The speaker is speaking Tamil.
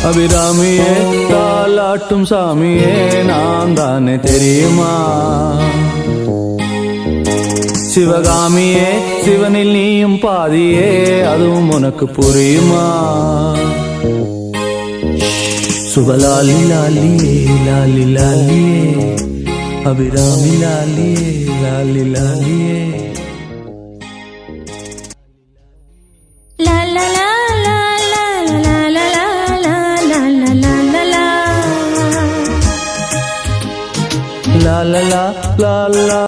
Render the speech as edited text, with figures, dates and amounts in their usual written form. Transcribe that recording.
அபிராமியே தாலாட்டும் சாமியே நான் தானே தெரியுமா? சிவகாமியே சிவனில் நீயும் பாதியே அதுவும் உனக்கு புரியுமா? சுபலாலி லாலியே லாலி லாலியே அபிராமி லாலியே லாலி லாலியே. La la la la la